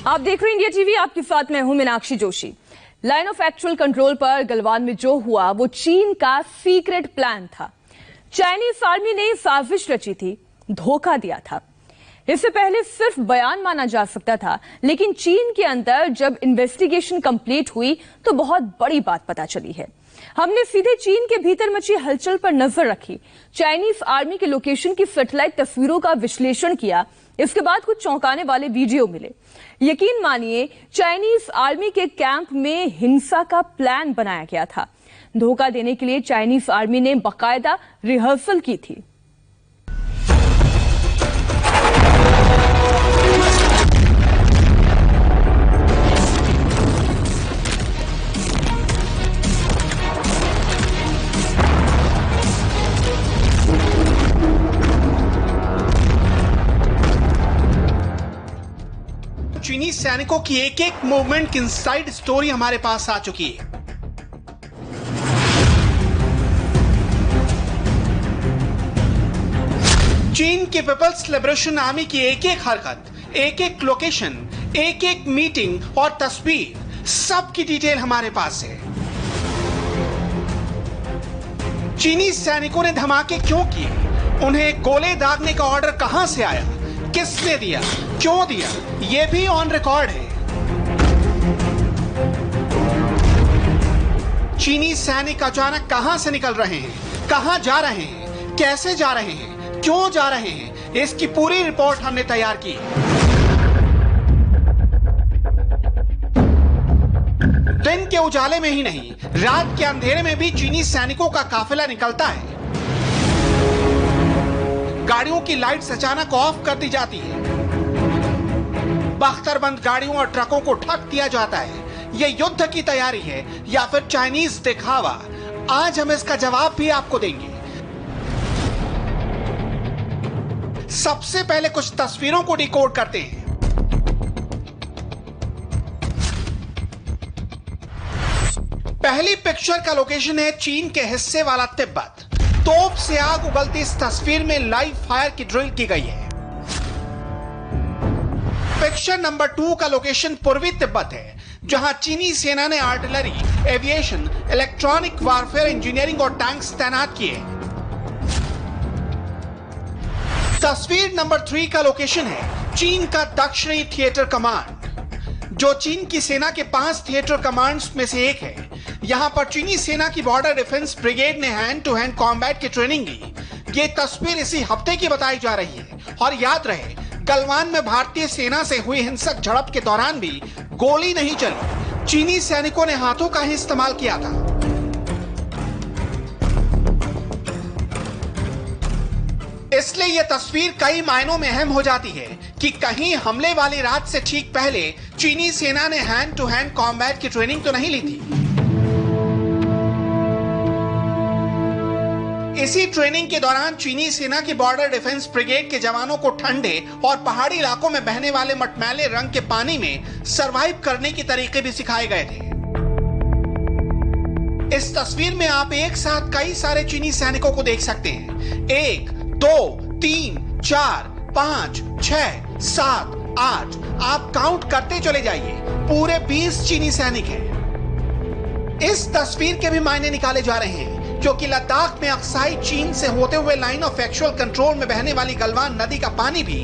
आप देख रहे हैं इंडिया टीवी, आपके साथ मैं हूं Meenakshi Joshi. Line of actual control पर गलवान में जो हुआ वो चीन का सीक्रेट प्लान था। चाइनीज आर्मी ने साजिश रची थी, धोखा दिया था। इससे पहले सिर्फ बयान माना जा सकता था, लेकिन चीन के अंदर जब इन्वेस्टिगेशन कंप्लीट हुई तो बहुत बड़ी बात पता चली है। हमने सीधे चीन के भीतर मची हलचल पर नजर रखी, चाइनीज आर्मी के लोकेशन की सैटेलाइट तस्वीरों का विश्लेषण किया। इसके बाद कुछ चौंकाने वाले वीडियो मिले। यकीन मानिए, चाइनीज आर्मी के कैंप में हिंसा का प्लान बनाया गया था। धोखा देने के लिए चाइनीज आर्मी ने बाकायदा रिहर्सल की थी। चीनी सैनिकों की एक एक मूवमेंट की इनसाइड स्टोरी हमारे पास आ चुकी है। चीन के पीपल्स लिबरेशन आर्मी की एक एक हरकत, एक एक लोकेशन, एक एक मीटिंग और तस्वीर, सब की डिटेल हमारे पास है। चीनी सैनिकों ने धमाके क्यों किए, उन्हें गोले दागने का ऑर्डर कहां से आया, किसने दिया, क्यों दिया, यह भी ऑन रिकॉर्ड है। चीनी सैनिक अचानक कहां से निकल रहे हैं, कहां जा रहे हैं, कैसे जा रहे हैं, क्यों जा रहे हैं, इसकी पूरी रिपोर्ट हमने तैयार की है। दिन के उजाले में ही नहीं, रात के अंधेरे में भी चीनी सैनिकों का काफिला निकलता है। गाड़ियों की लाइट्स अचानक ऑफ कर दी जाती है, बख्तरबंद गाड़ियों और ट्रकों को ठक दिया जाता है। यह युद्ध की तैयारी है या फिर चाइनीज दिखावा? आज हम इसका जवाब भी आपको देंगे। सबसे पहले कुछ तस्वीरों को डिकोड करते हैं। पहली पिक्चर का लोकेशन है चीन के हिस्से वाला तिब्बत। तोप से आग उगलती इस तस्वीर में लाइव फायर की ड्रिल की गई है। पिक्चर नंबर 2 का लोकेशन पूर्वी तिब्बत है, जहां चीनी सेना ने artillery, aviation, electronic warfare, engineering और टैंक्स तैनात किए। तस्वीर नंबर 3 का लोकेशन है चीन का दक्षिणी थिएटर कमांड, जो चीन की सेना के 5 थिएटर कमांड्स में से एक है। यहां पर चीनी सेना की बॉर्डर डिफेंस ब्रिगेड ने हैंड टू हैंड कॉम्बैट की ट्रेनिंग ली। ये तस्वीर इसी हफ्ते की बताई जा रही है। और याद रहे, गलवान में भारतीय सेना से हुई हिंसक झड़प के दौरान भी गोली नहीं चली, चीनी सैनिकों ने हाथों का ही इस्तेमाल किया था। इसलिए यह तस्वीर कई मायनों में अहम हो जाती है कि कहीं हमले वाली रात से ठीक पहले चीनी सेना ने हैंड टू हैंड कॉम्बैट की ट्रेनिंग तो नहीं ली थी। इसी ट्रेनिंग के दौरान चीनी सेना की बॉर्डर डिफेंस ब्रिगेड के जवानों को ठंडे और पहाड़ी इलाकों में बहने वाले मटमैले रंग के पानी में सरवाइव करने के तरीके भी सिखाए गए थे। इस तस्वीर में आप एक साथ कई सारे चीनी सैनिकों को देख सकते हैं। 1, 2, 3, 4, 5, 6, 7, 8, आप काउंट करते चले जाइए, पूरे 20 चीनी सैनिक हैं। इस तस्वीर के भी मायने निकाले जा रहे हैं, क्योंकि लद्दाख में अक्साई चीन से होते हुए लाइन ऑफ एक्चुअल कंट्रोल में बहने वाली गलवान नदी का पानी भी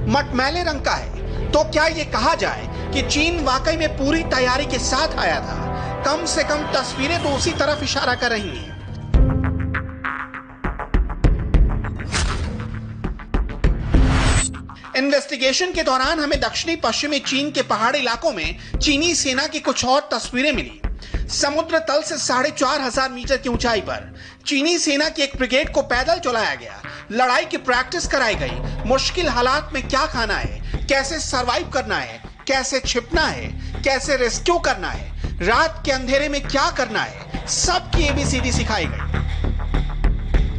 मटमैले रंग का है। तो क्या यह कहा जाए कि चीन वाकई में पूरी तैयारी के साथ आया था? कम से कम तस्वीरें तो उसी तरफ इशारा कर रही हैं। इन्वेस्टिगेशन के दौरान हमें दक्षिणी पश्चिमी चीन के पहाड़ी इलाकों में चीनी सेना की कुछ और तस्वीरें मिली। समुद्र तल से 4,500 मीटर की ऊंचाई पर चीनी सेना की एक ब्रिगेड को पैदल चलाया गया, लड़ाई की प्रैक्टिस कराई गई। मुश्किल हालात में क्या खाना है, कैसे सरवाइव करना है, कैसे छिपना है, कैसे रेस्क्यू करना है, रात के अंधेरे में क्या करना है, सब की एबीसीडी सिखाई गई।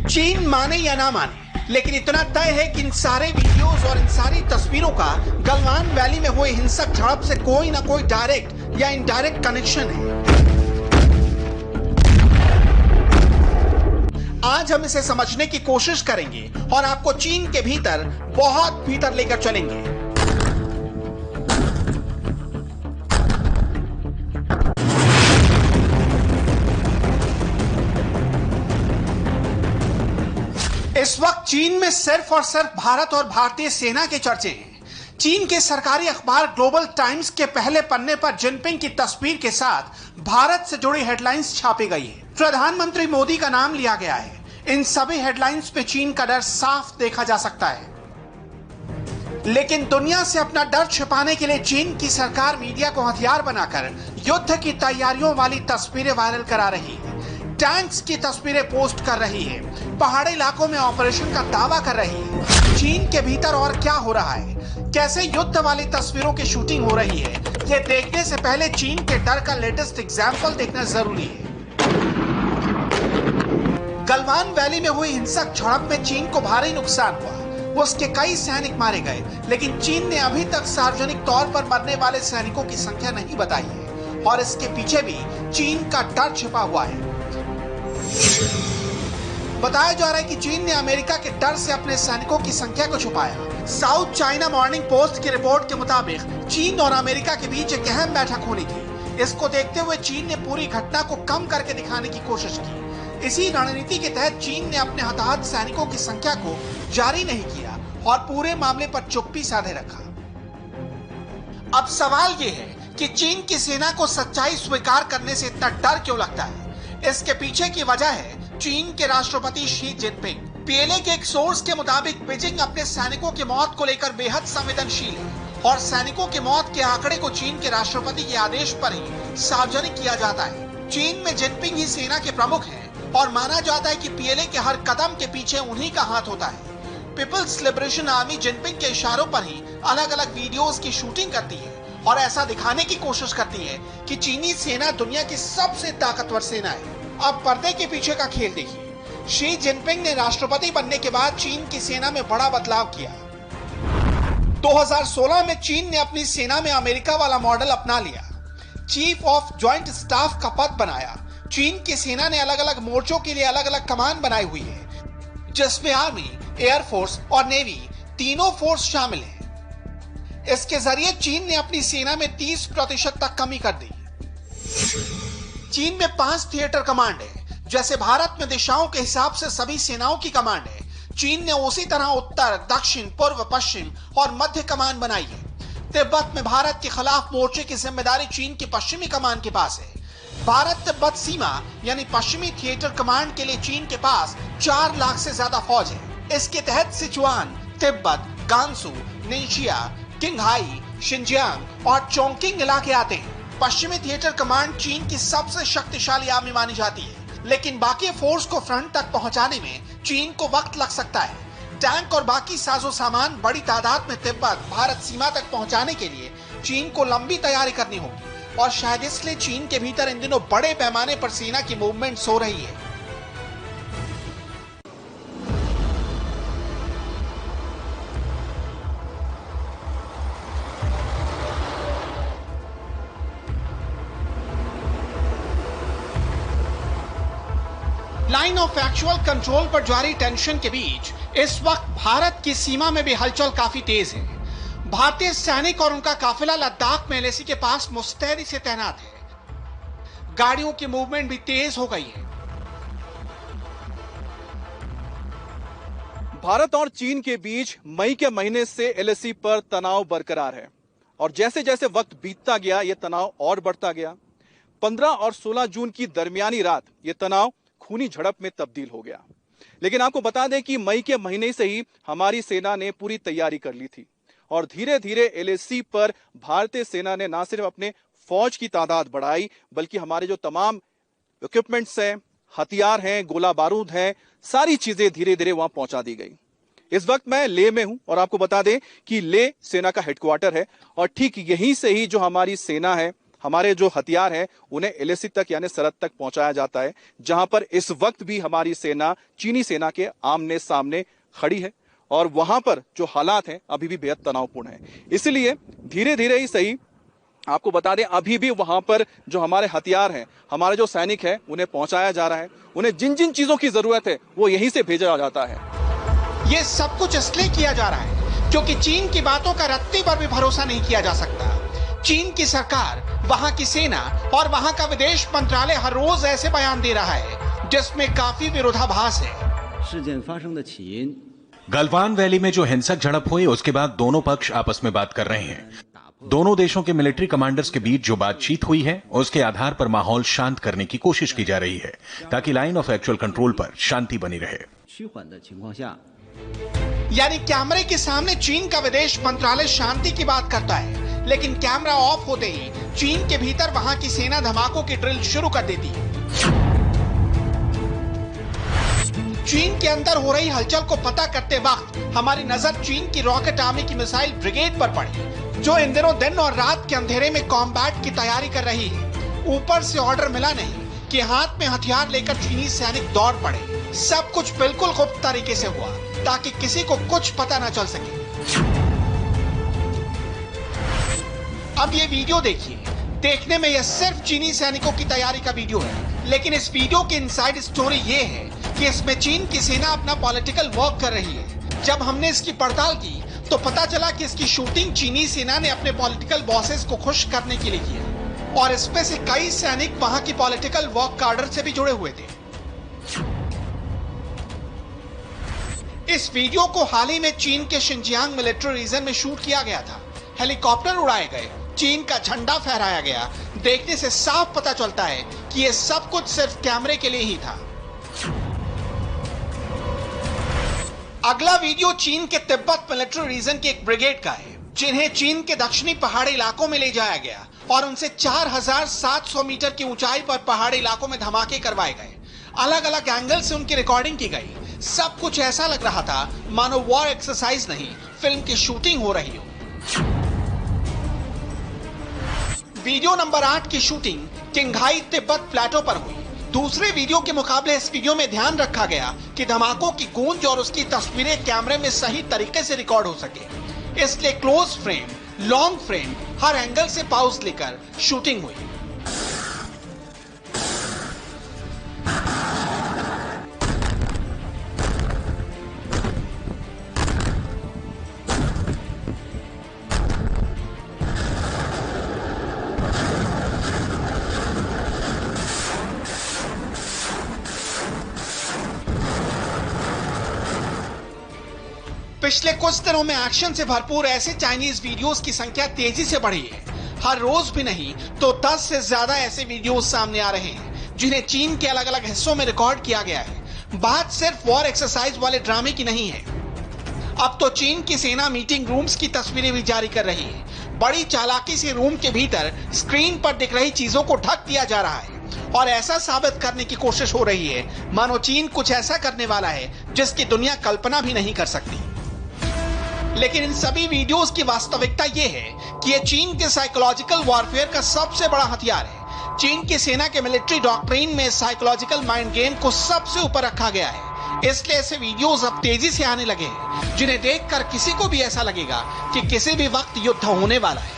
चीन माने या ना माने, लेकिन इतना तय है कि इन सारे वीडियोस और इन सारी तस्वीरों का गलवान वैली में हुए हिंसक झड़प से कोई ना कोई डायरेक्ट या इनडायरेक्ट कनेक्शन है। आज हम इसे समझने की कोशिश करेंगे और आपको चीन के भीतर, बहुत भीतर लेकर चलेंगे। चीन में सिर्फ और सिर्फ भारत और भारतीय सेना के चर्चे हैं। चीन के सरकारी अखबार ग्लोबल टाइम्स के पहले पन्ने पर जिनपिंग की तस्वीर के साथ भारत से जुड़ी हेडलाइंस छापी गई है। प्रधानमंत्री मोदी का नाम लिया गया है। इन सभी हेडलाइंस में चीन का डर साफ देखा जा सकता है। लेकिन दुनिया से अपना डर छिपाने के लिए चीन की सरकार मीडिया को हथियार बनाकर युद्ध की तैयारियों वाली तस्वीरें वायरल करा रही है। टैंक्स की तस्वीरें पोस्ट कर रही है। पहाड़ी इलाकों में ऑपरेशन का दावा कर रही है। चीन के भीतर और क्या हो रहा है, कैसे युद्ध वाली तस्वीरों की शूटिंग हो रही है, ये देखने से पहले चीन के डर का लेटेस्ट एग्जाम्पल देखना जरूरी है। गलवान वैली में हुई हिंसक झड़प में चीन को भारी नुकसान हुआ। उसके कई सैनिक मारे गए, लेकिन चीन ने अभी तक सार्वजनिक तौर पर मरने वाले सैनिकों की संख्या नहीं बताई है और इसके पीछे भी चीन का डर छिपा हुआ है। बताया जा रहा है कि चीन ने अमेरिका के डर से अपने सैनिकों की संख्या को छुपाया। साउथ चाइना मॉर्निंग पोस्ट की रिपोर्ट के मुताबिक चीन और अमेरिका के बीच एक अहम बैठक होनी थी। इसको देखते हुए चीन ने पूरी घटना को कम करके दिखाने की कोशिश की। इसी रणनीति के तहत चीन ने अपने हताहत सैनिकों की संख्या को जारी नहीं किया और पूरे मामले पर चुप्पी साधे रखा। अब सवाल ये है कि चीन की सेना को सच्चाई स्वीकार करने से इतना डर क्यों लगता है? इसके पीछे की वजह है चीन के राष्ट्रपति शी जिनपिंग। पीएलए के एक सोर्स के मुताबिक बीजिंग अपने सैनिकों की मौत को लेकर बेहद संवेदनशील है और सैनिकों की मौत के आंकड़े को चीन के राष्ट्रपति के आदेश पर ही सार्वजनिक किया जाता है। चीन में जिनपिंग ही सेना के प्रमुख हैं और माना जाता है कि पीएलए के हर कदम के पीछे उन्हीं का हाथ होता है। पीपल्स लिबरेशन आर्मी जिनपिंग के इशारों पर ही अलग अलग वीडियोस की शूटिंग करती है और ऐसा दिखाने की कोशिश करती है कि चीनी सेना दुनिया की सबसे ताकतवर सेना है। अब पर्दे के पीछे का खेल देखिए। शी जिनपिंग ने राष्ट्रपति बनने के बाद चीन की सेना में बड़ा बदलाव किया। 2016 में चीन ने अपनी सेना में अमेरिका वाला मॉडल अपना लिया। चीफ ऑफ ज्वाइंट स्टाफ का पद बनाया। चीन की सेना ने अलग अलग मोर्चों के लिए अलग अलग कमान बनाई हुई है, जिसमें आर्मी, एयरफोर्स और नेवी तीनों फोर्स शामिल हैं। इसके जरिए चीन ने अपनी सेना में 30% तक कमी कर दी। चीन में 5 थिएटर कमांड है। जैसे भारत में दिशाओं के हिसाब से सभी सेनाओं की कमांड है, चीन ने उसी तरह उत्तर, दक्षिण, पूर्व, पश्चिम और मध्य कमान बनाई है। तिब्बत में भारत के खिलाफ मोर्चे की जिम्मेदारी चीन की पश्चिमी कमान के पास है। भारत तिब्बत सीमा यानी पश्चिमी थिएटर कमांड के लिए चीन के पास 4 लाख से ज्यादा फौज है। इसके तहत Sichuan, Tibet, Gansu, Ningxia, Qinghai, Xinjiang और चोंगकिंग इलाके आते हैं। पश्चिमी थिएटर कमांड चीन की सबसे शक्तिशाली आर्मी मानी जाती है, लेकिन बाकी फोर्स को फ्रंट तक पहुंचाने में चीन को वक्त लग सकता है। टैंक और बाकी साजो सामान बड़ी तादाद में तिब्बत भारत सीमा तक पहुंचाने के लिए चीन को लंबी तैयारी करनी होगी और शायद इसलिए चीन के भीतर इन दिनों बड़े पैमाने पर सेना की मूवमेंट्स हो रही है। लाइन ऑफ एक्चुअल कंट्रोल पर जारी टेंशन के बीच इस वक्त भारत की सीमा में भी हलचल काफी तेज है। भारतीय सैनिक और उनका काफिला लद्दाख में एलएसी के पास मुस्तैदी से तैनात है। गाड़ियों की मूवमेंट भी तेज हो गई है। भारत और चीन के बीच मई के महीने से एलएसी पर तनाव बरकरार है और जैसे जैसे वक्त बीतता गया ये तनाव और बढ़ता गया। 15 और 16 जून की दरमियानी रात ये तनाव खूनी झड़प में तब्दील हो गया। लेकिन आपको बता दें कि मई के महीने से ही हमारी सेना ने पूरी तैयारी कर ली थी और धीरे धीरे एलएसी पर भारतीय सेना ने न सिर्फ अपने फौज की तादाद बढ़ाई बल्कि हमारे जो तमाम इक्विपमेंट्स हैं, हथियार हैं, गोला बारूद हैं, सारी चीजें धीरे धीरे वहां पहुंचा दी गई। इस वक्त मैं लेह में हूं और आपको बता दें कि लेह सेना का हेडक्वार्टर है और ठीक यहीं से ही जो हमारी सेना है, हमारे जो हथियार हैं उन्हें एलएसी तक यानी सरहद तक पहुंचाया जाता है, जहां पर इस वक्त भी हमारी सेना चीनी सेना के आमने सामने खड़ी है और वहां पर जो हालात हैं अभी भी बेहद तनावपूर्ण है। इसलिए धीरे धीरे ही सही आपको बता दें अभी भी वहां पर जो हमारे हथियार हैं, हमारे जो सैनिक हैं उन्हें पहुंचाया जा रहा है। उन्हें जिन जिन चीजों की जरूरत है वो यहीं से भेजा जाता है। ये सब कुछ इसलिए किया जा रहा है क्योंकि चीन की बातों का रत्ती पर भी भरोसा नहीं किया जा सकता। चीन की सरकार, वहां की सेना और वहां का विदेश मंत्रालय हर रोज ऐसे बयान दे रहा है जिसमें काफी विरोधाभास है।事件发生的起因 गलवान वैली में जो हिंसक झड़प हुई उसके बाद दोनों पक्ष आपस में बात कर रहे हैं। दोनों देशों के मिलिट्री कमांडर्स के बीच जो बातचीत हुई है उसके आधार पर माहौल शांत करने की कोशिश की जा रही है ताकि लाइन ऑफ एक्चुअल कंट्रोल पर शांति बनी रहे। यानी कैमरे के सामने चीन का विदेश मंत्रालय शांति की बात करता है, लेकिन कैमरा ऑफ होते ही चीन के भीतर वहां की सेना धमाकों की ड्रिल शुरू कर देती है। चीन के अंदर हो रही हलचल को पता करते वक्त हमारी नजर चीन की रॉकेट आर्मी की मिसाइल ब्रिगेड पर पड़ी, जो इन दिनों दिन और रात के अंधेरे में कॉम्बैट की तैयारी कर रही है। ऊपर से ऑर्डर मिला नहीं कि हाथ में हथियार लेकर चीनी सैनिक दौड़ पड़े। सब कुछ बिल्कुल गुप्त तरीके से हुआ ताकि किसी को कुछ पता न चल सके। अब ये वीडियो देखिए। देखने में यह सिर्फ चीनी सैनिकों की तैयारी का वीडियो है, लेकिन इस वीडियो की इनसाइड स्टोरी ये है कि इसमें चीन की सेना अपना पॉलिटिकल वर्क कर रही है। जब हमने इसकी पड़ताल की तो पता चला कि इसकी शूटिंग चीनी सेना ने अपने पॉलिटिकल बॉसेस को खुश करने के लिए किया और इसमें से कई सैनिक वहां की पॉलिटिकल वर्क कार्डर से भी जुड़े हुए थे। इस वीडियो को हाल ही में चीन के शिनजियांग मिलिट्री रीजन में शूट किया गया था। हेलीकॉप्टर उड़ाए गए, चीन का झंडा फहराया गया। देखने से साफ पता चलता है कि यह सब कुछ सिर्फ कैमरे के लिए ही था। अगला वीडियो चीन के तिब्बत मिलिट्री रीजन के एक ब्रिगेड का है, जिन्हें चीन के दक्षिणी पहाड़ी इलाकों में ले जाया गया और उनसे 4700 मीटर की ऊंचाई पर पहाड़ी इलाकों में धमाके करवाए गए। अलग अलग एंगल से उनकी रिकॉर्डिंग की गई। सब कुछ ऐसा लग रहा था मानो वॉर एक्सरसाइज नहीं, फिल्म की शूटिंग हो रही हो। वीडियो नंबर 8 की शूटिंग किंघाई तिब्बत प्लेटो पर हुई। दूसरे वीडियो के मुकाबले इस वीडियो में ध्यान रखा गया कि धमाकों की गूंज और उसकी तस्वीरें कैमरे में सही तरीके से रिकॉर्ड हो सके। इसलिए क्लोज फ्रेम, लॉन्ग फ्रेम, हर एंगल से पाउज लेकर शूटिंग हुई। पिछले कुछ दिनों में एक्शन से भरपूर ऐसे चाइनीज वीडियोस की संख्या तेजी से बढ़ी है। हर रोज भी नहीं तो 10 से ज्यादा ऐसे वीडियोस सामने आ रहे हैं जिन्हें चीन के अलग अलग हिस्सों में रिकॉर्ड किया गया है। बात सिर्फ वॉर एक्सरसाइज वाले ड्रामे की नहीं है। अब तो चीन की सेना मीटिंग रूम्स की तस्वीरें भी जारी कर रही है। बड़ी चालाकी से रूम के भीतर स्क्रीन पर दिख रही चीजों को ढक दिया जा रहा है और ऐसा साबित करने की कोशिश हो रही है मानो चीन कुछ ऐसा करने वाला है जिसकी दुनिया कल्पना भी नहीं कर सकती। लेकिन इन सभी वीडियोस की वास्तविकता यह है कि यह चीन के साइकोलॉजिकल वॉरफेयर का सबसे बड़ा हथियार है। चीन की सेना के मिलिट्री डॉक्ट्रिन में साइकोलॉजिकल माइंड गेम को सबसे ऊपर रखा गया है। इसलिए ऐसे वीडियोस अब तेजी से आने लगे हैं जिन्हें देखकर किसी को भी ऐसा लगेगा कि किसी भी वक्त युद्ध होने वाला है।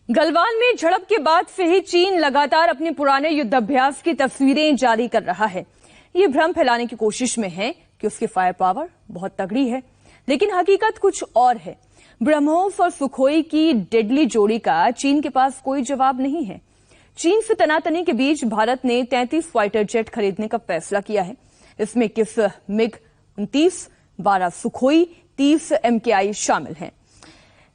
गलवान में झड़प के बाद से ही चीन लगातार अपने पुराने युद्धाभ्यास की तस्वीरें जारी कर रहा है। ये भ्रम फैलाने की कोशिश में है कि उसकी फायर पावर बहुत तगड़ी है, लेकिन हकीकत कुछ और है। ब्रह्मोस और सुखोई की डेडली जोड़ी का चीन के पास कोई जवाब नहीं है। चीन से तनातनी के बीच भारत ने 33 फाइटर जेट खरीदने का फैसला किया है। इसमें 21 मिग-29, 12 सुखोई, 30 MKI शामिल हैं।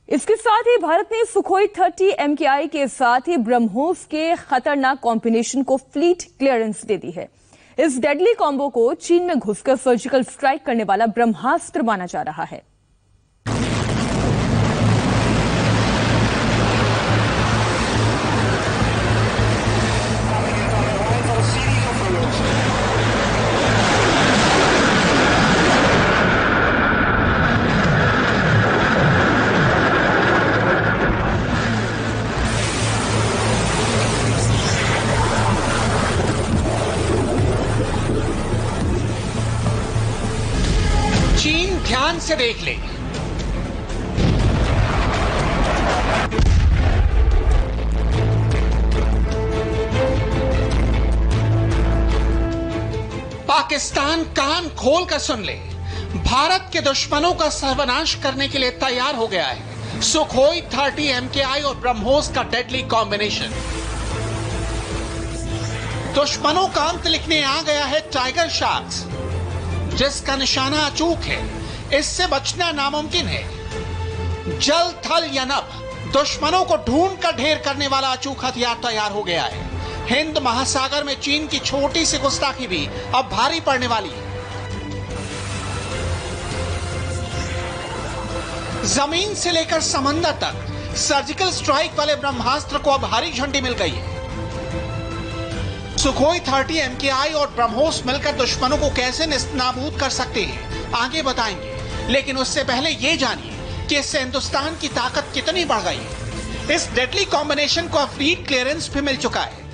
इसके साथ ही भारत ने सुखोई 30 MKI के साथ ही ब्रह्मोस के खतरनाक कॉम्बिनेशन को फ्लीट क्लियरेंस दे दी है। इस डेडली कॉम्बो को चीन में घुसकर सर्जिकल स्ट्राइक करने वाला ब्रह्मास्त्र माना जा रहा है। ध्यान से देख ले। पाकिस्तान कान खोल कर सुन ले। भारत के दुश्मनों का सर्वनाश करने के लिए तैयार हो गया है सुखोई 30 MKI और ब्रह्मोस का डेडली कॉम्बिनेशन। दुश्मनों का अंत लिखने आ गया है टाइगर शार्क्स। जिसका निशाना अचूक है। इससे बचना नामुमकिन है। जल, थल या नभ, दुश्मनों को ढूंढ कर ढेर करने वाला अचूक हथियार तैयार हो गया है। हिंद महासागर में चीन की छोटी सी गुस्ताखी भी अब भारी पड़ने वाली है। जमीन से लेकर समंदर तक सर्जिकल स्ट्राइक वाले ब्रह्मास्त्र को अब हरी झंडी मिल गई है। सुखोई 30 MKI और ब्रह्मोस मिलकर दुश्मनों को कैसे नेस्तनाबूद कर सकते हैं, आगे बताएंगे। लेकिन उससे पहले ये जानिए कि इससे हिंदुस्तान की ताकत कितनी बढ़ गई है। इस डेडली कॉम्बिनेशन को फ्लीट क्लियरेंस भी मिल चुका है।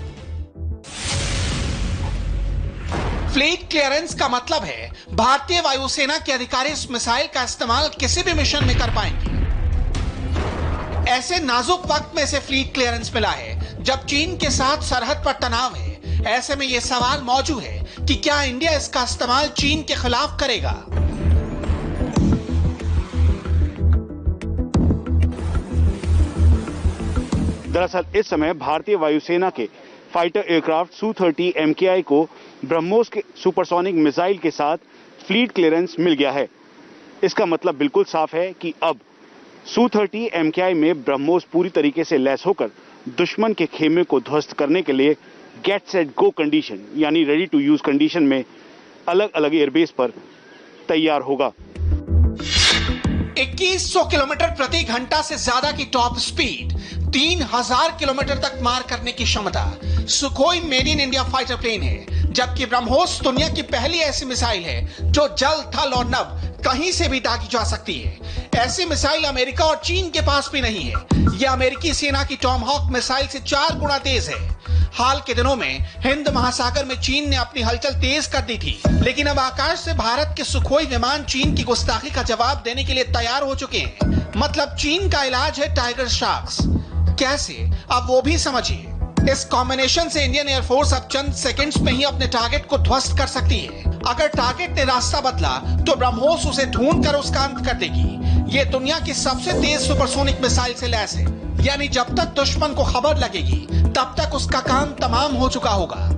फ्लीट क्लियरेंस का मतलब है भारतीय वायुसेना के अधिकारी इस मिसाइल का इस्तेमाल किसी भी मिशन में कर पाएंगे। ऐसे नाजुक वक्त में इसे फ्लीट क्लियरेंस मिला है जब चीन के साथ सरहद पर तनाव है। ऐसे में यह सवाल मौजूद है कि क्या इंडिया इसका इस्तेमाल चीन के खिलाफ करेगा। दरअसल इस समय भारतीय वायुसेना के फाइटर एयरक्राफ्ट Su-30 MKI को ब्रह्मोस के सुपरसोनिक मिसाइल के साथ फ्लीट क्लियरेंस मिल गया है। इसका मतलब बिल्कुल साफ है कि अब Su-30 MKI में ब्रह्मोस पूरी तरीके से लैस होकर दुश्मन के खेमे को ध्वस्त करने के लिए गेट सेट गो कंडीशन यानी रेडी टू यूज कंडीशन में अलग अलग एयरबेस पर तैयार होगा। 2100 किलोमीटर प्रति घंटा से ज्यादा की टॉप स्पीड, 3000 किलोमीटर तक मार करने की क्षमता Sukhoi made in India fighter plane है। जबकि ब्रह्मोस दुनिया की पहली ऐसी मिसाइल है जो जल, थल और नभ कहीं से भी दागी जा सकती है। ऐसी मिसाइल अमेरिका और चीन के पास भी नहीं है। यह अमेरिकी सेना की टॉमहॉक मिसाइल से 4 गुना तेज है। हाल के दिनों में हिंद महासागर में चीन ने अपनी हलचल तेज कर दी थी, लेकिन अब आकाश से भारत के सुखोई विमान चीन की गुस्ताखी का जवाब देने के लिए तैयार हो चुके हैं। मतलब चीन का इलाज है टाइगर शार्क्स। कैसे, अब वो भी समझिए। इस कॉम्बिनेशन से इंडियन एयरफोर्स अब चंद सेकंड्स में ही अपने टारगेट को ध्वस्त कर सकती है। अगर टारगेट ने रास्ता बदला तो ब्रह्मोस उसे ढूंढ कर उसका अंत कर देगी। ये दुनिया की सबसे तेज सुपरसोनिक मिसाइल से लैस है। यानी जब तक दुश्मन को खबर लगेगी तब तक उसका काम तमाम हो चुका होगा।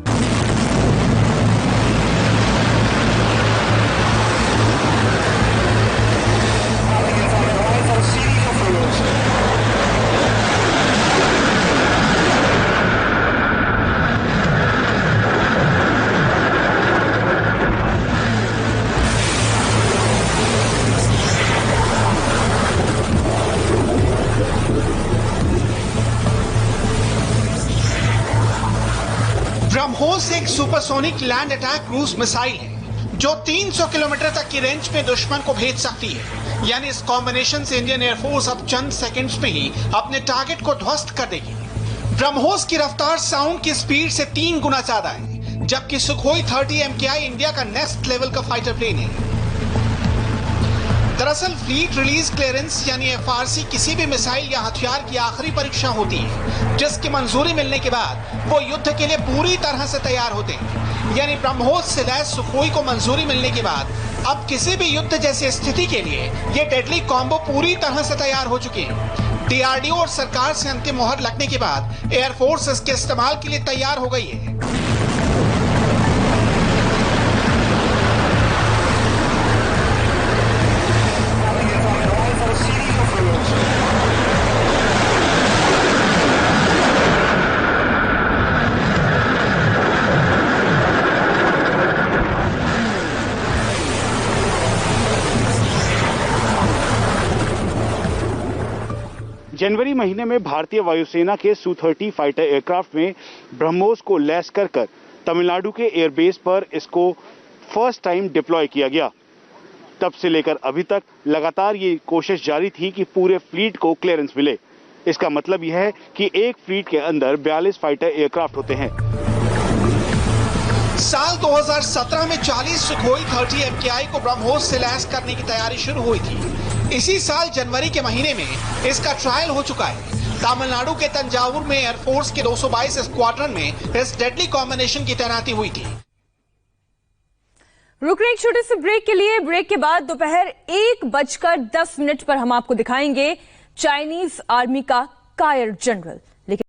ब्रह्मोस एक supersonic land attack cruise missile है जो 300 किलोमीटर तक की रेंज में दुश्मन को भेज सकती है। यानी इस कॉम्बिनेशन से इंडियन एयरफोर्स अब चंद सेकंड्स में ही अपने टारगेट को ध्वस्त कर देगी। ब्रह्मोस की रफ्तार साउंड की स्पीड से 3 गुना ज्यादा है, जबकि सुखोई 30 MKI इंडिया का नेक्स्ट लेवल का फाइटर प्लेन है। दरअसल फ्लीट रिलीज क्लियरेंस यानी FRC किसी भी मिसाइल या हथियार की आखिरी परीक्षा होती है, जिसकी मंजूरी मिलने के बाद वो युद्ध के लिए पूरी तरह से तैयार होते हैं। यानी ब्रह्मोस से लैस सुखोई को मंजूरी मिलने के बाद अब किसी भी युद्ध जैसी स्थिति के लिए ये डेडली कॉम्बो पूरी तरह से तैयार हो चुके हैं। DRDO और सरकार से अंतिम मोहर लगने के बाद एयरफोर्स इसके इस्तेमाल के लिए तैयार हो गई है। जनवरी महीने में भारतीय वायुसेना के Su-30 फाइटर एयरक्राफ्ट में ब्रह्मोस को लैस कर तमिलनाडु के एयरबेस पर इसको फर्स्ट टाइम डिप्लॉय किया गया। तब से लेकर अभी तक लगातार ये कोशिश जारी थी कि पूरे फ्लीट को क्लियरेंस मिले। इसका मतलब यह है कि एक फ्लीट के अंदर 42 फाइटर एयरक्राफ्ट होते हैं। साल 2017 में 40 सुखोई 30 MKI को ब्रह्मोस से लैस करने की तैयारी शुरू हुई थी। इसी साल जनवरी के महीने में इसका ट्रायल हो चुका है। तमिलनाडु के तंजावुर में एयरफोर्स के 222 स्क्वाड्रन में इस डेडली कॉम्बिनेशन की तैनाती हुई थी। रुक रहे एक छोटे से ब्रेक के लिए। ब्रेक के बाद दोपहर 1:10 पर हम आपको दिखाएंगे चाइनीज आर्मी का कायर जनरल।